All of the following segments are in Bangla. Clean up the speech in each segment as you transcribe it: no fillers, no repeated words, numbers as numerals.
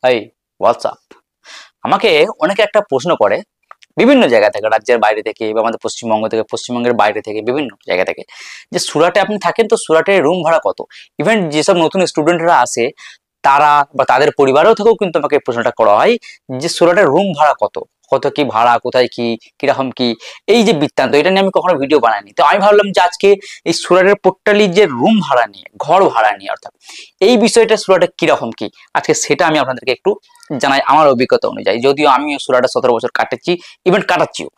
High, WhatsApp. আমাকে অনেকে একটা প্রশ্ন করে বিভিন্ন জায়গা থেকে, রাজ্যের বাইরে থেকে বা আমাদের পশ্চিমবঙ্গ থেকে, পশ্চিমবঙ্গের বাইরে থেকে, বিভিন্ন জায়গা থেকে, যে সুরাটে আপনি থাকেন তো সুরাটের রুম ভাড়া কত। ইভেন যেসব নতুন স্টুডেন্টরা আসে তারা বা তাদের পরিবারেও থেকেও কিন্তু আমাকে এই প্রশ্নটা করা হয় যে সুরাটের রুম ভাড়া কত, কত কি ভাড়া, কোথায় কি, কিরকম কি, এই যে বৃত্তান্ত, এটা নিয়ে আমি কখনো ভিডিও বানাইনি। তো আমি ভাবলাম যে আজকে এই সুরাটের পোর্টালি যে রুম ভাড়া নিয়ে, ঘর ভাড়া নিয়ে, অর্থাৎ এই বিষয়টা সুরাটে কিরকম কি, আজকে সেটা আমি আপনাদেরকে একটু জানাই আমার অভিজ্ঞতা অনুযায়ী। যদিও আমি সুরাটে 17 বছর কাটাচ্ছি, ইভেন কাটাচ্ছিও।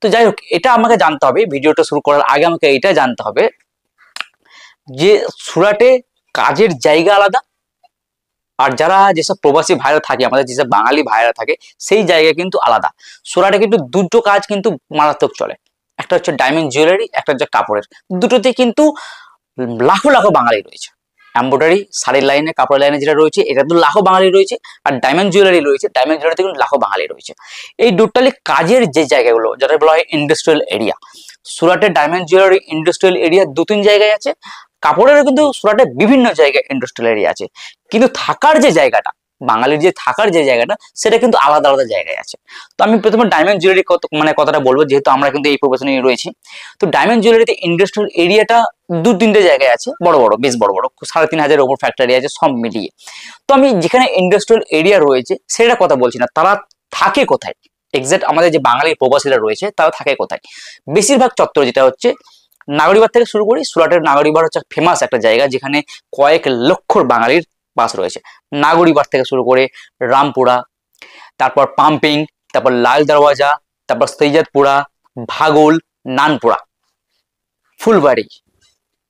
তো যাই হোক, এটা আমাকে জানতে হবে, ভিডিওটা শুরু করার আগে আমাকে এটা জানতে হবে যে সুরাটে কাজের জায়গা আলাদা, আর যারা যেসব প্রবাসী ভাইরা থাকে, আমাদের যেসব বাঙালি ভাইরা থাকে, সেই জায়গা কিন্তু আলাদা। সুরাটে কিন্তু দুটো কাজ কিন্তু মারাত্মক চলে, একটা হচ্ছে ডায়মন্ড জুয়েলারি, একটা হচ্ছে কাপড়ের। দুটোতে কিন্তু লাখো লাখো বাঙালি রয়েছে। এমব্রয়ডারি, শাড়ির লাইনে, কাপড়ের লাইনে যেটা রয়েছে, এটা তো লাখো বাঙালি রয়েছে। আর ডায়মন্ড জুয়েলারি রয়েছে, ডায়মন্ড জুয়েলারিতে কিন্তু লাখো বাঙালি রয়েছে। এই টোটালি কাজের যে জায়গাগুলো, যেটা বলা হয় ইন্ডাস্ট্রিয়াল এরিয়া, সুরাটের ডায়মন্ড জুয়েলারি ইন্ডাস্ট্রিয়াল এরিয়া 2-3 জায়গায় আছে। কাপড়েরও কিন্তু সুরাটে বিভিন্ন জায়গায় ইন্ডাস্ট্রিয়াল এরিয়া আছে। কিন্তু থাকার যে জায়গাটা, বাঙালির যে থাকার যে জায়গাটা, সেটা কিন্তু আলাদা আলাদা জায়গায় আছে। তো আমি প্রথমে ডায়মন্ড জুয়েলারি কথাটা বলবো, যেহেতু আমরা কিন্তু এই প্রফেশনে রয়েছি। তো ডায়মন্ড জুয়েলারিতে ইন্ডাস্ট্রিয়াল এরিয়াটা 2-3টে জায়গায় আছে, বড় বড়, বেশ বড় বড়, 3,500 ওপর ফ্যাক্টরি আছে সব মিলিয়ে। তো আমি যেখানে ইন্ডাস্ট্রিয়াল এরিয়া রয়েছে সেটা কথা বলছি না, তারা থাকে কোথায় এক্সাক্ট, আমাদের যে বাঙালি প্রবাসীরা রয়েছে তারা থাকে কোথায়। বেশিরভাগ চত্বর যেটা হচ্ছে নাগরিকবাদ থেকে শুরু করি। সুরাটের নাগরিকবাদ হচ্ছে ফেমাস একটা জায়গা, যেখানে কয়েক লক্ষ বাঙালির বাস রয়েছে। নাগরিকবাদ থেকে শুরু করে রামপুরা, তারপর পাম্পিং, তারপর লাল দরওয়াজা, তারপর সৈয়দপুরা, ভাগল, নানপুরা, ফুলবাড়ি,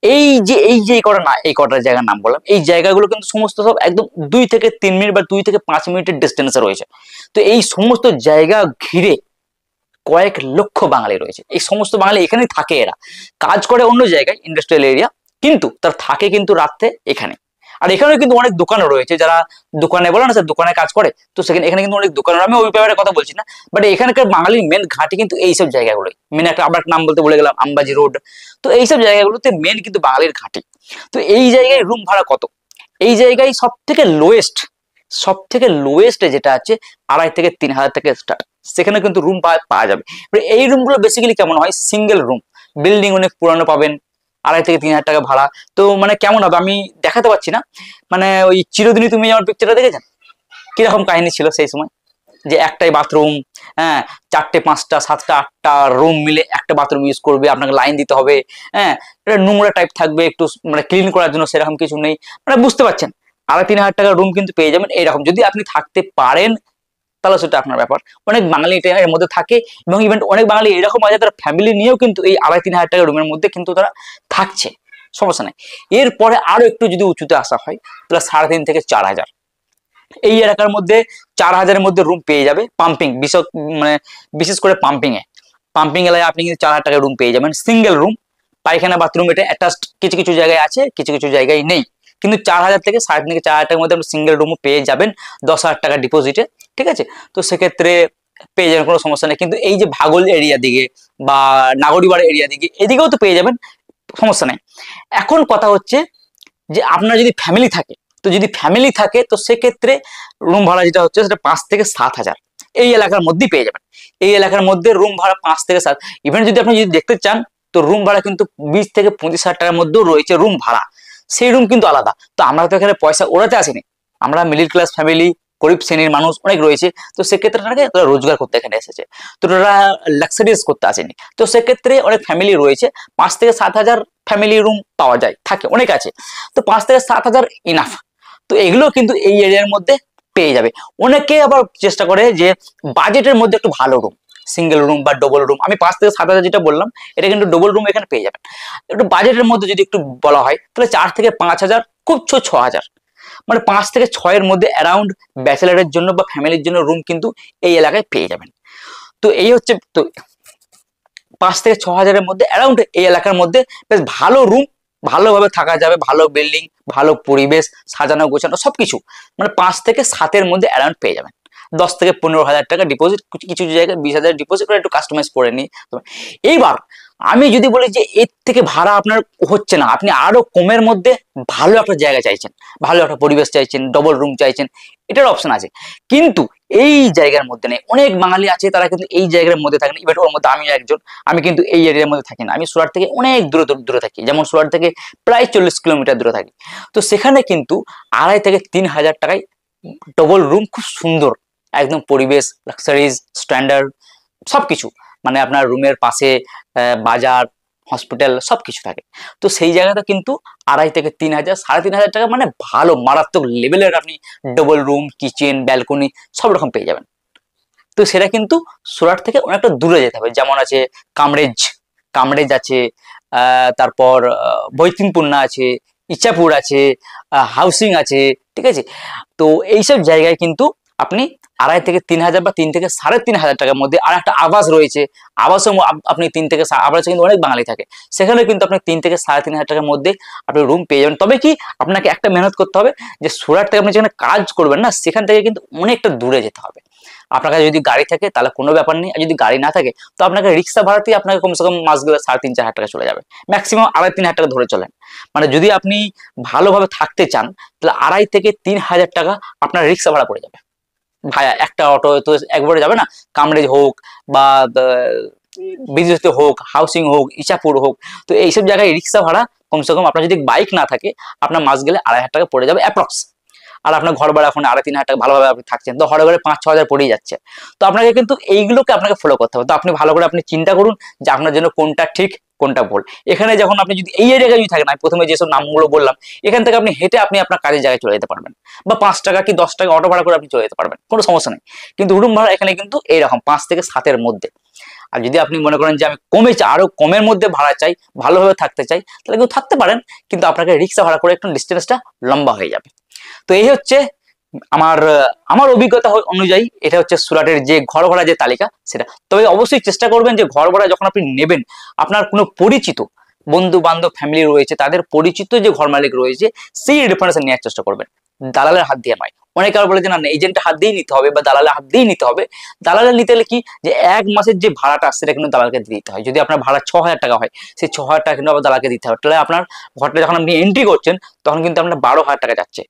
এই কটা জায়গার নাম বললাম, এই জায়গাগুলো কিন্তু সমস্ত সব একদম 2 থেকে 3 মিনিট বা 2 থেকে 5 মিনিটের ডিস্টেন্সে রয়েছে। তো এই সমস্ত জায়গা ঘিরে কয়েক লক্ষ বাঙালি রয়েছে। এই সমস্ত বাঙালি এখানেই থাকে, এরা কাজ করে অন্য জায়গায় ইন্ডাস্ট্রিয়াল এরিয়া, কিন্তু তারা থাকে কিন্তু রাত্রে এখানে। আর এখানেও কিন্তু অনেক দোকানও রয়েছে, যারা দোকানে বলে না স্যার দোকানে কাজ করে, তো সেখানে এখানে কিন্তু অনেক দোকান, আমি ওই ব্যাপারে কথা বলছি না। বাট এখানকার বাঙালির মেন ঘাঁটি কিন্তু এইসব জায়গাগুলোই। মেন একটা আবার নাম বলতে বলে গেলাম, আমবাজি রোড। তো এইসব জায়গাগুলোতে মেন কিন্তু বাঙালির ঘাঁটি। তো এই জায়গায় রুম ভাড়া কত, এই জায়গায় সব থেকে লোয়েস্ট যেটা আছে 2,500 থেকে 3,000 থেকে স্টার্ট, সেখানে কিন্তু রুম পাওয়া যাবে। এই রুমগুলো বেসিক্যালি কেমন হয়, সিঙ্গেল রুম, বিল্ডিং অনেক পুরানো পাবেন, 2,500 থেকে 3,000 টাকা ভাড়া। তো মানে কেমন হবে আমি দেখাতে পারছি না। মানে ওই চিরদিনই তুমি আমার পিকচারটা দেখেছেন, কিরকম কাহিনী ছিল সেই সময়, যে একটাই বাথরুম, হ্যাঁ, 4টে 5টা 7টা 8টা রুম মিলে একটা বাথরুম ইউজ করবে, আপনাকে লাইন দিতে হবে, হ্যাঁ, এটা নোংরা টাইপ থাকবে একটু, মানে ক্লিন করার জন্য সেরকম কিছু নেই। মানে বুঝতে পারছেন, 2,500 টাকার রুম কিন্তু পেয়ে যাবেন এইরকম, যদি আপনি থাকতে পারেন তাহলে সেটা আপনার ব্যাপার। অনেক বাঙালি এটা এর মধ্যে থাকে, এবং ইভেন অনেক বাঙালি এরকম আছে তারা ফ্যামিলি নিয়েও কিন্তু এই 2,500-3,000 টাকার রুমের মধ্যে কিন্তু তারা থাকছে, সমস্যা নেই। এরপরে আরো একটু যদি উঁচুতে আসা হয় তাহলে 3,500 থেকে 4,000, এই এলাকার মধ্যে 4,000-এর মধ্যে রুম পেয়ে যাবে। পাম্পিং মানে বিশেষ করে পাম্পিং এলাকায় আপনি কিন্তু 4,000 টাকার রুম পেয়ে যাবেন, সিঙ্গেল রুম, পায়খানা বাথরুম, এটা অ্যাটাচড কিছু কিছু জায়গায় আছে, কিছু কিছু জায়গায় নেই। কিন্তু 4,000 থেকে 3,500 থেকে 4,000 টাকার মধ্যে আপনি সিঙ্গেল রুমও পেয়ে যাবেন 10,000 টাকা ডিপোজিটে, ঠিক আছে। তো সেক্ষেত্রে পেয়ে যাবেন, কোনো সমস্যা নেই। কিন্তু এই যে ভাগল এরিয়া দিকে বা নাগরিবাড় এরিয়া দিকে, এদিকেও তো পেয়ে যাবেন, সমস্যা নেই। এখন কথা হচ্ছে যে আপনার যদি ফ্যামিলি থাকে, তো সেক্ষেত্রে রুম ভাড়া যেটা হচ্ছে সেটা 5 থেকে 7 হাজার এই এলাকার মধ্যেই পেয়ে যাবেন। এই এলাকার মধ্যে রুম ভাড়া 5 থেকে 7। ইভেন যদি আপনি যদি দেখতে চান তো রুম ভাড়া কিন্তু 20 থেকে 25 হাজার টাকার মধ্যেও রয়েছে রুম ভাড়া, সেই রুম কিন্তু আলাদা। তো আমরা তো এখানে পয়সা ওড়াতে আসিনি, আমরা মিডিল ক্লাস ফ্যামিলি, গরিব শ্রেণীর মানুষ অনেক রয়েছে। তো সেক্ষেত্রে তারা রোজগার করতে এখানে এসেছে, তো তারা লাক্সারিয়াস করতে আসেনি। তো সেক্ষেত্রে অনেক ফ্যামিলি রয়েছে, 5 থেকে 7 হাজার ফ্যামিলি রুম পাওয়া যায়, থাকে, অনেক আছে। তো 5 থেকে 7 হাজার ইনাফ। তো এগুলো কিন্তু এই এরিয়ার মধ্যে পেয়ে যাবে। অনেকে আবার চেষ্টা করে যে বাজেটের মধ্যে একটু ভালো রুম, সিঙ্গেল রুম বা ডবল রুম, আমি 5 থেকে 7 হাজার যেটা বললাম এটা কিন্তু ডবল রুম এখানে পেয়ে যাবেন। একটু বাজেটের মধ্যে যদি একটু বলা হয় তাহলে 4 থেকে 5 হাজার, খুব 6 হাজার, মানে 5 থেকে 6-এর মধ্যে অ্যারাউন্ড ব্যাচেলারের জন্য বা ফ্যামিলির জন্য রুম কিন্তু এই এলাকায় পেয়ে যাবেন। তো এই হচ্ছে, তো 5 থেকে 6 হাজারের মধ্যে অ্যারাউন্ড এই এলাকার মধ্যে বেশ ভালো রুম, ভালোভাবে থাকা যাবে, ভালো বিল্ডিং, ভালো পরিবেশ, সাজানো গোছানো সবকিছু, মানে 5 থেকে 7-এর মধ্যে অ্যারাউন্ড পেয়ে যাবেন। 10 থেকে 15 হাজার টাকা ডিপোজিট, কিছু কিছু জায়গায় 20 হাজার ডিপোজিট করে একটু কাস্টমাইজ করে নিই। এইবার আমি যদি বলি যে এর থেকে ভাড়া আপনার হচ্ছে না, আপনি আরো কমের মধ্যে ভালো একটা জায়গা চাইছেন, ভালো একটা পরিবেশ চাইছেন, ডবল রুম চাইছেন, এটার অপশন আছে। কিন্তু এই জায়গার মধ্যে নেই। অনেক বাঙালি আছে তারা কিন্তু এই জায়গার মধ্যে থাকে না, ইভেন ওর মধ্যে আমিও একজন। আমি কিন্তু এই এরিয়ার মধ্যে থাকি না, আমি সুরাট থেকে অনেক দূরে দূরে থাকি, যেমন সুরাট থেকে প্রায় 40 কিলোমিটার দূরে থাকি। তো সেখানে কিন্তু 2,500 থেকে 3,000 টাকায় ডবল রুম, খুব সুন্দর একদম পরিবেশ, লাক্সারিজ, স্ট্যান্ডার্ড সবকিছু, মানে আপনার রুমের পাশে বাজার, হসপিটাল সবকিছু থাকে। তো সেই জায়গাটা কিন্তু 2,500 থেকে 3,000, 3,500 টাকা মানে ভালো মারাত্মক লেভেলের আপনি ডবল রুম, কিচেন, ব্যালকনি সব রকম পেয়ে যাবেন। তো সেটা কিন্তু সুরাট থেকে অনেকটা দূরে যেতে হবে, যেমন আছে কামরেজ, কামরেজ আছে, তারপর বৈতিনপুন্না আছে, ইচ্ছাপুর আছে, হাউসিং আছে, ঠিক আছে। তো এইসব জায়গায় কিন্তু আপনি 2,500 থেকে 3,000 বা 3 থেকে 3,500 টাকার মধ্যে, আর একটা আবাস রয়েছে, আবাসও আপনি আবাসে কিন্তু অনেক বাঙালি থাকে, সেখানে কিন্তু আপনি 3 থেকে 3,500 টাকার মধ্যে আপনি রুম পেয়ে যাবেন। তবে কি আপনাকে একটা মেহনত করতে হবে, যে সুরাট থেকে আপনি যেখানে কাজ করবেন না সেখান থেকে কিন্তু অনেকটা দূরে যেতে হবে। আপনার কাছে যদি গাড়ি থাকে তাহলে কোনো ব্যাপার নেই, আর যদি গাড়ি না থাকে তো আপনাকে রিক্সা ভাড়াতেই আপনাকে কমসে কম মাস গেলে 3,500-4,000 টাকা চলে যাবে, ম্যাক্সিমাম 2,500-3,000 টাকা ধরে চলেন। মানে যদি আপনি ভালোভাবে থাকতে চান তাহলে 2,500 থেকে 3,000 টাকা আপনার রিক্সা ভাড়া পড়ে যাবে। ভাইয়া একটা অটো তো একবারে যাবে না, কামরেজ হোক বা বিজনেস হোক, হাউসিং হোক, ইচ্ছাপুর হোক, তো এইসব জায়গায় রিক্সা ভাড়া কমসে কম, আপনার যদি বাইক না থাকে আপনার মাস গেলে 2,500 টাকা পড়ে যাবে অ্যাপ্রক্স। আর আপনার ঘর ভাড়া এখন 2,500-3,000 টাকা ভালোভাবে আপনি থাকছেন, তো ঘরে ঘরে 5-6 হাজার পড়েই যাচ্ছে। তো আপনাকে কিন্তু এইগুলোকে আপনাকে ফলো করতে হবে। তো আপনি ভালো করে আপনি চিন্তা করুন যে আপনার জন্য কোনটা ঠিক কোনটা ভুল। এখানে যখন আপনি যদি এই এরিয়ায় যদি থাকেন, আমি প্রথমে যেসব নামগুলো বললাম, এখান থেকে আপনি হেঁটে আপনি আপনার কাজের জায়গায় চলে যেতে পারবেন, বা 5 টাকা কি 10 টাকা অটো ভাড়া করে আপনি চলে যেতে পারবেন, কোনো সমস্যা নেই। কিন্তু রুম ভাড়া এখানে কিন্তু এইরকম 5 থেকে 7-এর মধ্যে। আর যদি আপনি মনে করেন যে আমি কমে চাই, আরো কমের মধ্যে ভাড়া চাই, ভালোভাবে থাকতে চাই, তাহলে কিন্তু থাকতে পারেন, কিন্তু আপনাকে রিক্সা ভাড়া করে একটু ডিস্টেন্সটা লম্বা হয়ে যাবে। তো এই হচ্ছে আমার আমার অভিজ্ঞতা অনুযায়ী এটা হচ্ছে সুরাটের যে ঘর ভাড়া যে তালিকা সেটা। তবে অবশ্যই চেষ্টা করবেন যে ঘর ভাড়া যখন আপনি নেবেন, আপনার কোনো পরিচিত বন্ধু বান্ধব ফ্যামিলি রয়েছে, তাদের পরিচিত যে ঘর মালিক রয়েছে সেই রেফারেন্স নেওয়ার চেষ্টা করবেন, দালালের হাত দিয়ে নয়। অনেকে আবার বলে যে না এজেন্টের হাত দিয়েই নিতে হবে বা দালালের হাত দিয়েই নিতে হবে। দালালের নিতে হলে কি, যে 1 মাসের যে ভাড়াটা সেটা কিন্তু দালালকে দিতে হয়। যদি আপনার ভাড়া 6,000 টাকা হয়, সেই 6,000 টাকা কিন্তু আবার দালালকে দিতে হবে। তাহলে আপনার ঘরটা যখন আপনি এন্ট্রি করছেন তখন কিন্তু আপনার 12,000 টাকা যাচ্ছে।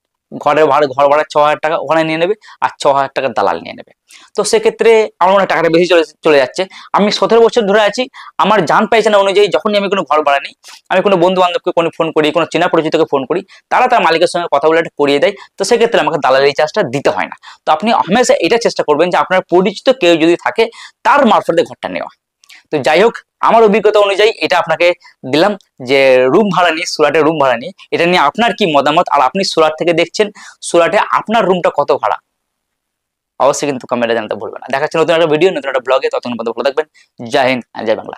ঘর ভাড়া 6,000 টাকা ওখানে নিয়ে নেবে, আর 6,000 টাকা দালাল নিয়ে নেবে। তো সেক্ষেত্রে আমার মনে হয় টাকাটা বেশি চলে যাচ্ছে। আমি 17 বছর ধরে আছি, আমার জান পেয়েছেনা অনুযায়ী যখনই আমি কোনো ঘর ভাড়া নিই, আমি কোনো বন্ধু বান্ধবকে কোনো ফোন করি, কোনো চেনা পরিচিতকে ফোন করি, তারা তার মালিকের সঙ্গে কথা বলে এটা করিয়ে দেয়। তো সেক্ষেত্রে আমাকে দালালি চার্জটা দিতে হয় না। তো আপনি হামেশা এটা চেষ্টা করবেন যে আপনার পরিচিত কেউ যদি থাকে তার মারফতে ঘরটা নেওয়া। তো যাই হোক, আমার অভিজ্ঞতা অনুযায়ী এটা আপনাকে দিলাম, যে রুম ভাড়া নিয়ে, সুরাটের রুম ভাড়া নিয়ে এটা নিয়ে আপনার কি মতামত, আর আপনি সুরাট থেকে দেখছেন, সুরাটে আপনার রুমটা কত ভাড়া, অবশ্যই কিন্তু কমেন্টে জানাতে ভুলবেন না। দেখা হচ্ছে নতুন একটা ভিডিও, নতুন একটা ব্লগে, ততক্ষণ পর্যন্ত ভালো থাকবেন। জয় হিন্দ, জয় বাংলা।